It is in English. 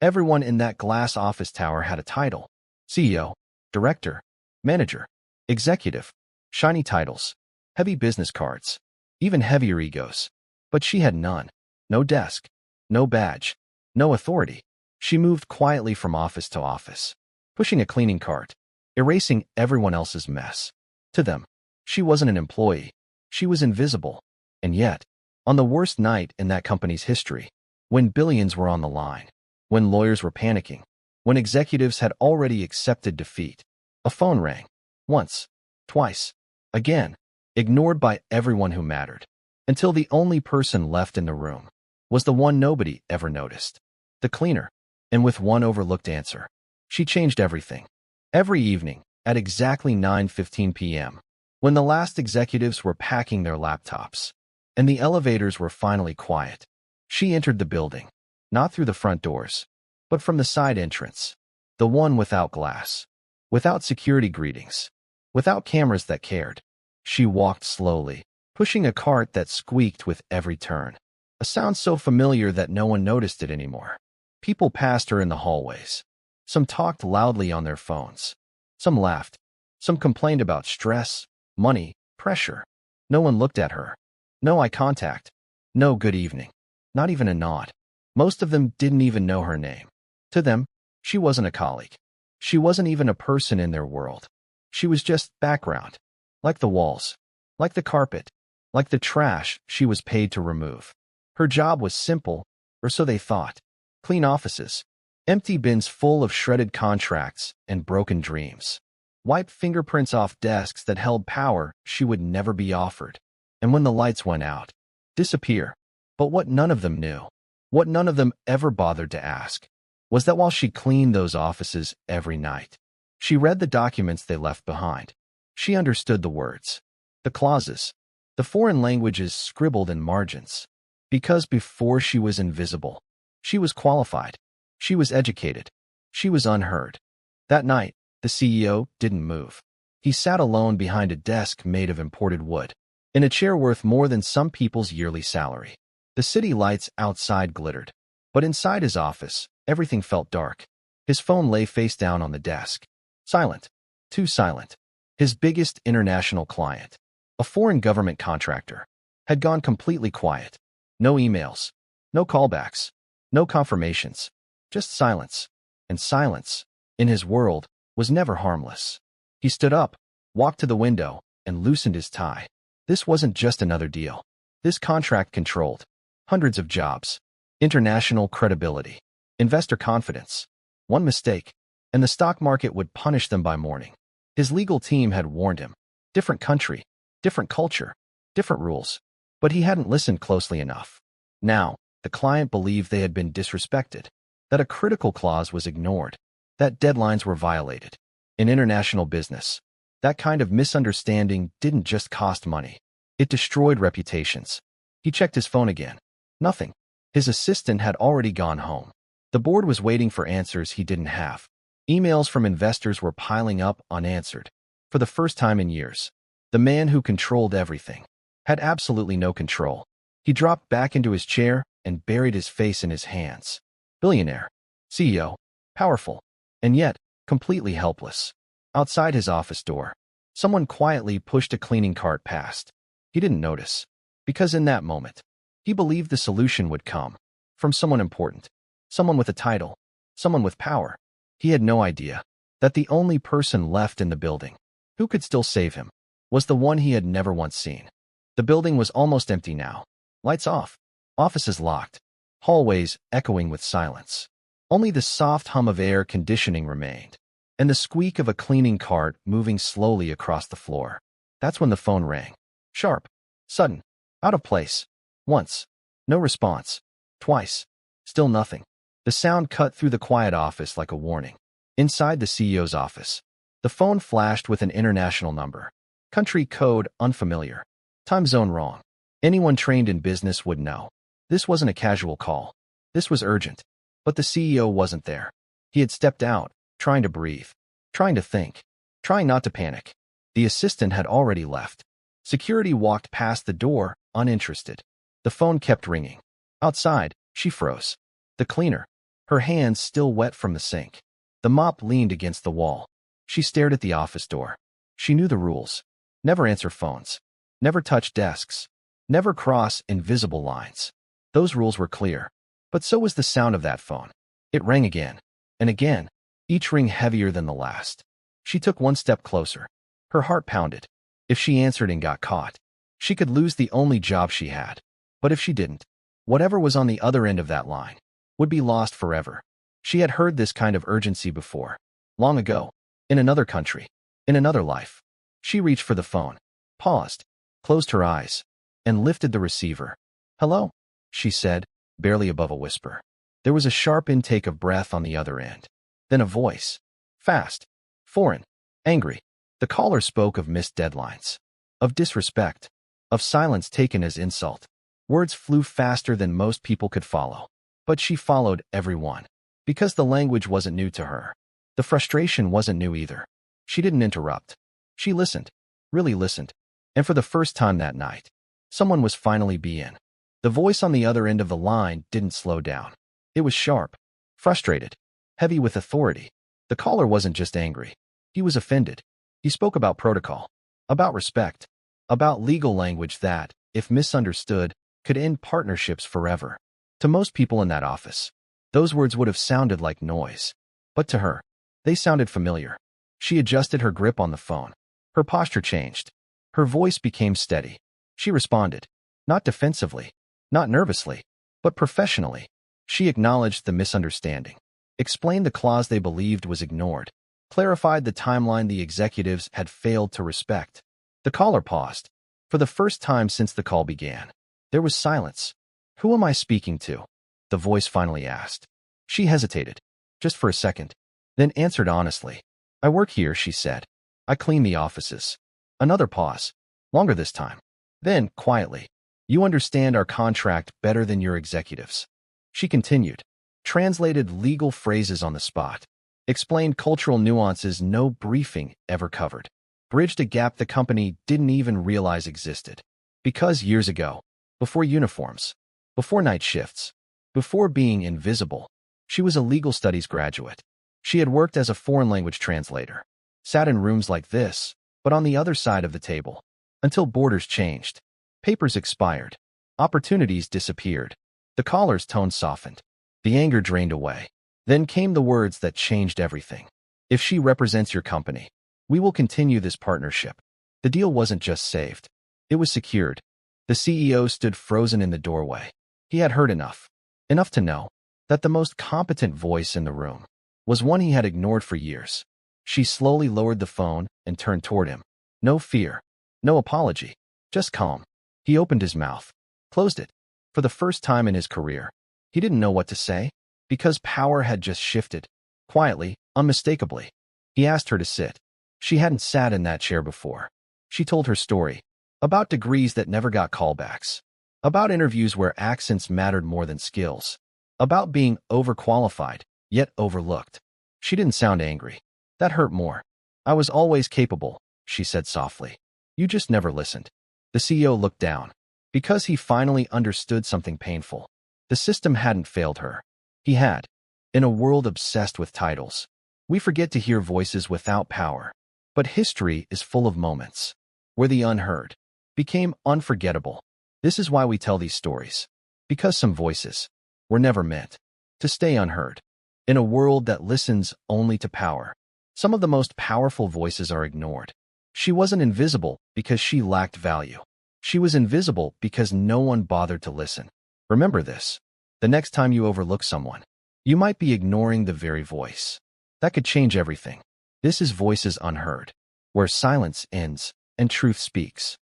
Everyone in that glass office tower had a title: CEO, director, manager, executive, shiny titles, heavy business cards, even heavier egos. But she had none. No desk, no badge, no authority. She moved quietly from office to office, pushing a cleaning cart, erasing everyone else's mess. To them, she wasn't an employee. She was invisible. And yet, on the worst night in that company's history, when billions were on the line, when lawyers were panicking, when executives had already accepted defeat, a phone rang. Once, twice, again, ignored by everyone who mattered, until the only person left in the room was the one nobody ever noticed, the cleaner. And with one overlooked answer, she changed everything. Every evening, at exactly 9:15 p.m., when the last executives were packing their laptops, and the elevators were finally quiet, she entered the building, not through the front doors, but from the side entrance, the one without glass, without security greetings, without cameras that cared. She walked slowly, pushing a cart that squeaked with every turn, a sound so familiar that no one noticed it anymore. People passed her in the hallways. Some talked loudly on their phones. Some laughed. Some complained about stress, money, pressure. No one looked at her. No eye contact. No good evening. Not even a nod. Most of them didn't even know her name. To them, she wasn't a colleague. She wasn't even a person in their world. She was just background. Like the walls. Like the carpet. Like the trash she was paid to remove. Her job was simple, or so they thought. Clean offices. Empty bins full of shredded contracts and broken dreams. Wipe fingerprints off desks that held power she would never be offered. And when the lights went out, disappear. But what none of them knew, what none of them ever bothered to ask, was that while she cleaned those offices every night, she read the documents they left behind. She understood the words, the clauses, the foreign languages scribbled in margins. Because before she was invisible, she was qualified. She was educated. She was unheard. That night, the CEO didn't move. He sat alone behind a desk made of imported wood, in a chair worth more than some people's yearly salary. The city lights outside glittered, but inside his office, everything felt dark. His phone lay face down on the desk. Silent. Too silent. His biggest international client, a foreign government contractor, had gone completely quiet. No emails. No callbacks. No confirmations. Just silence. And silence, in his world, was never harmless. He stood up, walked to the window, and loosened his tie. This wasn't just another deal. This contract controlled hundreds of jobs, international credibility, investor confidence. One mistake, and the stock market would punish them by morning. His legal team had warned him. Different country, different culture, different rules. But he hadn't listened closely enough. Now, the client believed they had been disrespected, that a critical clause was ignored, that deadlines were violated. In international business, that kind of misunderstanding didn't just cost money. It destroyed reputations. He checked his phone again. Nothing. His assistant had already gone home. The board was waiting for answers he didn't have. Emails from investors were piling up unanswered. For the first time in years, the man who controlled everything had absolutely no control. He dropped back into his chair and buried his face in his hands. Billionaire, CEO, powerful, and yet completely helpless. Outside his office door, someone quietly pushed a cleaning cart past. He didn't notice, because in that moment, he believed the solution would come from someone important, someone with a title, someone with power. He had no idea that the only person left in the building who could still save him was the one he had never once seen. The building was almost empty now. Lights off, offices locked, hallways echoing with silence. Only the soft hum of air conditioning remained, and the squeak of a cleaning cart moving slowly across the floor. That's when the phone rang. Sharp, sudden, out of place. Once, no response. Twice, still nothing. The sound cut through the quiet office like a warning. Inside the CEO's office, the phone flashed with an international number. Country code unfamiliar. Time zone wrong. Anyone trained in business would know. This wasn't a casual call. This was urgent. But the CEO wasn't there. He had stepped out, trying to breathe, trying to think, trying not to panic. The assistant had already left. Security walked past the door, uninterested. The phone kept ringing. Outside, she froze. The cleaner. her hands still wet from the sink. The mop leaned against the wall. She stared at the office door. She knew the rules. Never answer phones. Never touch desks. Never cross invisible lines. Those rules were clear. But so was the sound of that phone. It rang again and again, each ring heavier than the last. She took one step closer. Her heart pounded. If she answered and got caught, she could lose the only job she had. But if she didn't, whatever was on the other end of that line would be lost forever. She had heard this kind of urgency before. Long ago. In another country. In another life. She reached for the phone. Paused. Closed her eyes. And lifted the receiver. "Hello?" she said, barely above a whisper. There was a sharp intake of breath on the other end. Then a voice. Fast. Foreign. Angry. The caller spoke of missed deadlines. Of disrespect. Of silence taken as insult. Words flew faster than most people could follow. But she followed every one. Because the language wasn't new to her. The frustration wasn't new either. She didn't interrupt. She listened. Really listened. And for the first time that night, someone was finally being. The voice on the other end of the line didn't slow down. It was sharp. Frustrated. Heavy with authority. The caller wasn't just angry. He was offended. He spoke about protocol. About respect. About legal language that, if misunderstood, could end partnerships forever. To most people in that office, those words would have sounded like noise. But to her, they sounded familiar. She adjusted her grip on the phone. Her posture changed. Her voice became steady. She responded. Not defensively. Not nervously. But professionally. She acknowledged the misunderstanding. Explained the clause they believed was ignored. Clarified the timeline the executives had failed to respect. The caller paused. For the first time since the call began. There was silence. "Who am I speaking to?" the voice finally asked. She hesitated. Just for a second. Then answered honestly. "I work here," she said. "I clean the offices." Another pause. Longer this time. Then, quietly. "You understand our contract better than your executives." She continued. Translated legal phrases on the spot. Explained cultural nuances no briefing ever covered. Bridged a gap the company didn't even realize existed. Because years ago, before uniforms, before night shifts, before being invisible, she was a legal studies graduate. She had worked as a foreign language translator. Sat in rooms like this, but on the other side of the table. Until borders changed. Papers expired. Opportunities disappeared. The caller's tone softened. The anger drained away. Then came the words that changed everything. "If she represents your company, we will continue this partnership." The deal wasn't just saved. It was secured. The CEO stood frozen in the doorway. He had heard enough. Enough to know that the most competent voice in the room was one he had ignored for years. She slowly lowered the phone and turned toward him. No fear. No apology. Just calm. He opened his mouth. Closed it. For the first time in his career, he didn't know what to say. Because power had just shifted. Quietly, unmistakably. He asked her to sit. She hadn't sat in that chair before. She told her story. About degrees that never got callbacks. About interviews where accents mattered more than skills. About being overqualified, yet overlooked. She didn't sound angry. That hurt more. "I was always capable," she said softly. "You just never listened." The CEO looked down. Because he finally understood something painful. The system hadn't failed her. He had. In a world obsessed with titles, we forget to hear voices without power. But history is full of moments where the unheard became unforgettable. This is why we tell these stories. Because some voices were never meant to stay unheard. In a world that listens only to power, some of the most powerful voices are ignored. She wasn't invisible because she lacked value. She was invisible because no one bothered to listen. Remember this. The next time you overlook someone, you might be ignoring the very voice that could change everything. This is Voices Unheard, where silence ends and truth speaks.